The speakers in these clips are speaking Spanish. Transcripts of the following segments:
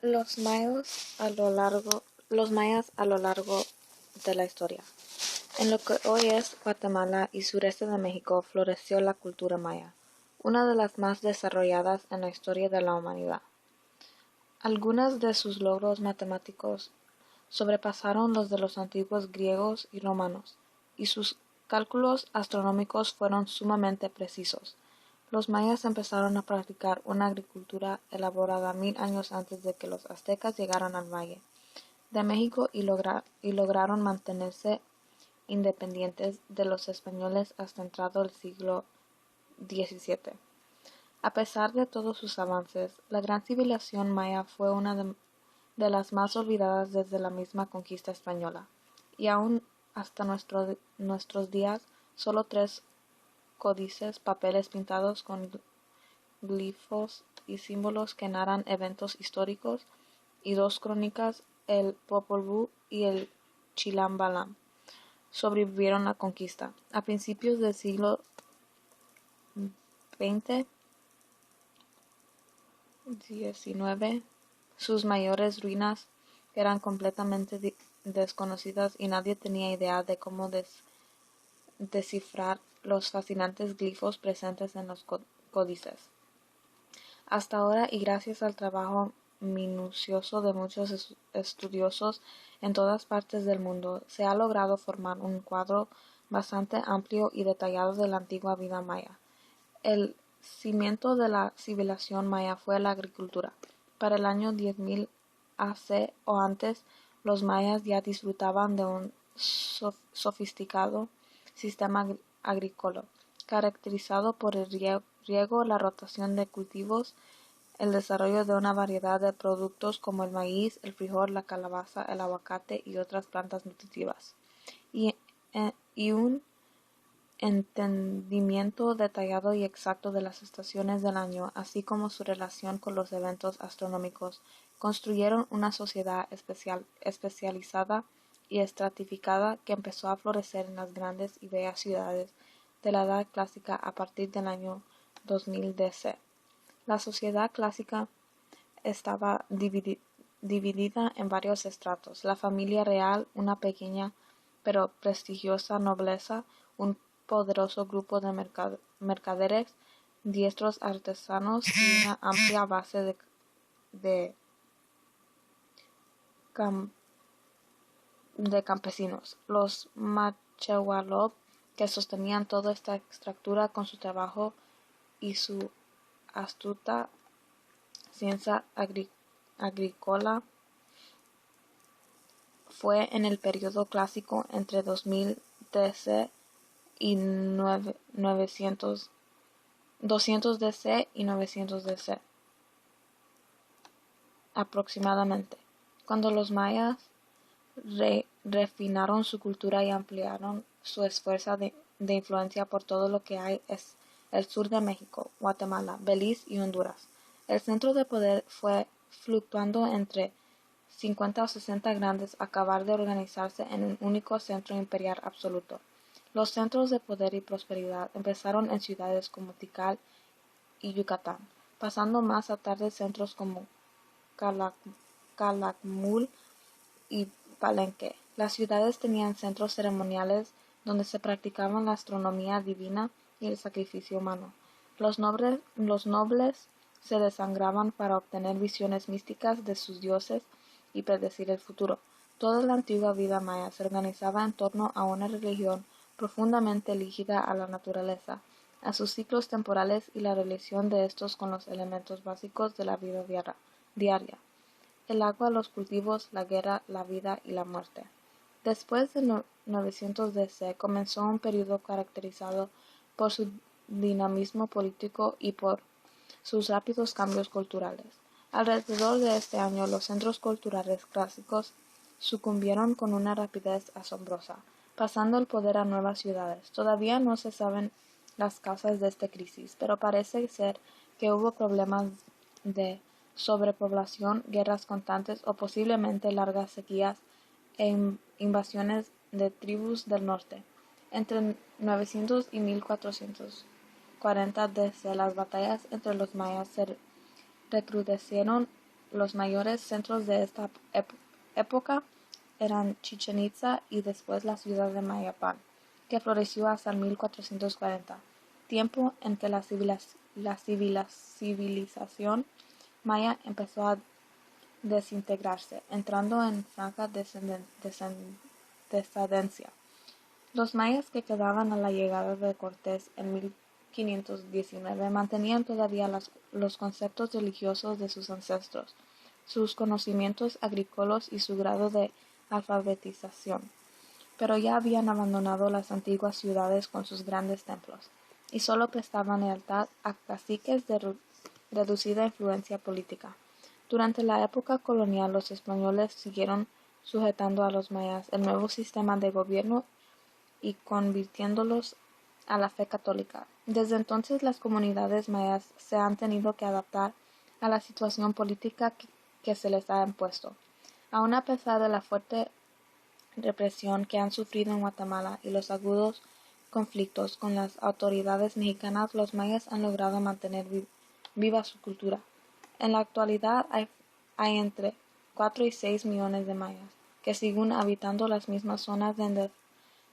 Los mayas a lo largo de la historia. En lo que hoy es Guatemala y sureste de México floreció la cultura maya, una de las más desarrolladas en la historia de la humanidad. Algunos de sus logros matemáticos sobrepasaron los de los antiguos griegos y romanos, y sus cálculos astronómicos fueron sumamente precisos. Los mayas empezaron a practicar una agricultura elaborada 1000 años antes de que los aztecas llegaran al valle de México y lograron mantenerse independientes de los españoles hasta entrado el siglo XVII. A pesar de todos sus avances, la gran civilización maya fue una de las más olvidadas desde la misma conquista española, y aún hasta nuestros días solo 3 códices, papeles pintados con glifos y símbolos que narran eventos históricos, y 2 crónicas, el Popol Vuh y el Chilam Balam, sobrevivieron la conquista. A principios del siglo XIX, sus mayores ruinas eran completamente desconocidas y nadie tenía idea de cómo descifrar los fascinantes glifos presentes en los códices. Hasta ahora, y gracias al trabajo minucioso de muchos estudiosos en todas partes del mundo, se ha logrado formar un cuadro bastante amplio y detallado de la antigua vida maya. El cimiento de la civilización maya fue la agricultura. Para el año 10.000 AC o antes, los mayas ya disfrutaban de un sofisticado sistema agrícola, caracterizado por el riego, la rotación de cultivos, el desarrollo de una variedad de productos como el maíz, el frijol, la calabaza, el aguacate y otras plantas nutritivas, y un entendimiento detallado y exacto de las estaciones del año, así como su relación con los eventos astronómicos. Construyeron una sociedad especializada y estratificada que empezó a florecer en las grandes y bellas ciudades de la Edad Clásica a partir del año 2000 DC. La sociedad clásica estaba dividida en varios estratos: la familia real, una pequeña pero prestigiosa nobleza, un poderoso grupo de mercaderes, diestros artesanos y una amplia base de campesinos, los Machehualob, que sostenían toda esta estructura con su trabajo y su astuta ciencia agrícola. Fue en el período clásico entre 2000 DC y 200 DC y 900 DC aproximadamente, cuando los mayas refinaron su cultura y ampliaron su esfuerzo de influencia por todo lo que hay es el sur de México, Guatemala, Belice y Honduras. El centro de poder fue fluctuando entre 50 o 60 grandes acabar de organizarse en un único centro imperial absoluto. Los centros de poder y prosperidad empezaron en ciudades como Tikal y Yucatán, pasando más tarde centros como Calakmul y Palenque. Las ciudades tenían centros ceremoniales donde se practicaban la astronomía divina y el sacrificio humano. Los nobles se desangraban para obtener visiones místicas de sus dioses y predecir el futuro. Toda la antigua vida maya se organizaba en torno a una religión profundamente ligada a la naturaleza, a sus ciclos temporales y la relación de estos con los elementos básicos de la vida diaria: el agua, los cultivos, la guerra, la vida y la muerte. Después de 900 DC comenzó un periodo caracterizado por su dinamismo político y por sus rápidos cambios culturales. Alrededor de este año, los centros culturales clásicos sucumbieron con una rapidez asombrosa, pasando el poder a nuevas ciudades. Todavía no se saben las causas de esta crisis, pero parece ser que hubo problemas de sobrepoblación, guerras constantes o posiblemente largas sequías e invasiones de tribus del norte. Entre 900 y 1440 DC, las batallas entre los mayas se recrudecieron, Los mayores centros de esta época eran Chichén Itzá y después la ciudad de Mayapán, que floreció hasta el 1440, tiempo en que la civilización maya empezó a desintegrarse, entrando en franca decadencia. Los mayas que quedaban a la llegada de Cortés en 1519 mantenían todavía los conceptos religiosos de sus ancestros, sus conocimientos agrícolas y su grado de alfabetización, pero ya habían abandonado las antiguas ciudades con sus grandes templos, y solo prestaban lealtad a caciques de reducida influencia política. Durante la época colonial, los españoles siguieron sujetando a los mayas el nuevo sistema de gobierno y convirtiéndolos a la fe católica. Desde entonces las comunidades mayas se han tenido que adaptar a la situación política que se les ha impuesto. Aun a pesar de la fuerte represión que han sufrido en Guatemala y los agudos conflictos con las autoridades mexicanas, los mayas han logrado mantener viva su cultura. En la actualidad hay entre 4 y 6 millones de mayas, que siguen habitando las mismas zonas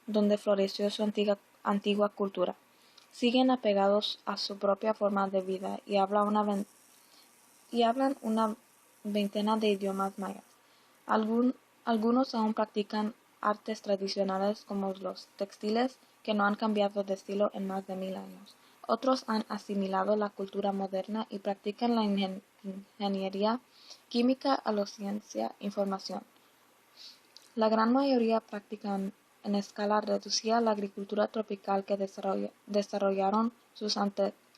donde floreció su antigua cultura. Siguen apegados a su propia forma de vida y hablan una veintena de idiomas mayas. Algunos aún practican artes tradicionales como los textiles, que no han cambiado de estilo en más de 1000 años. Otros han asimilado la cultura moderna y practican la ingeniería química a la ciencia información. La gran mayoría practican en escala reducida la agricultura tropical que desarrollaron sus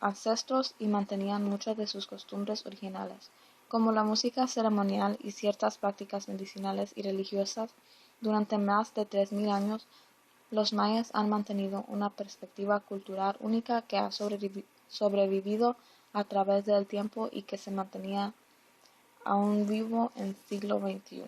ancestros y mantenían muchas de sus costumbres originales, como la música ceremonial y ciertas prácticas medicinales y religiosas. Durante más de 3000 años, los mayas han mantenido una perspectiva cultural única que ha sobrevivido a través del tiempo y que se mantenía aún vivo en el siglo XXI.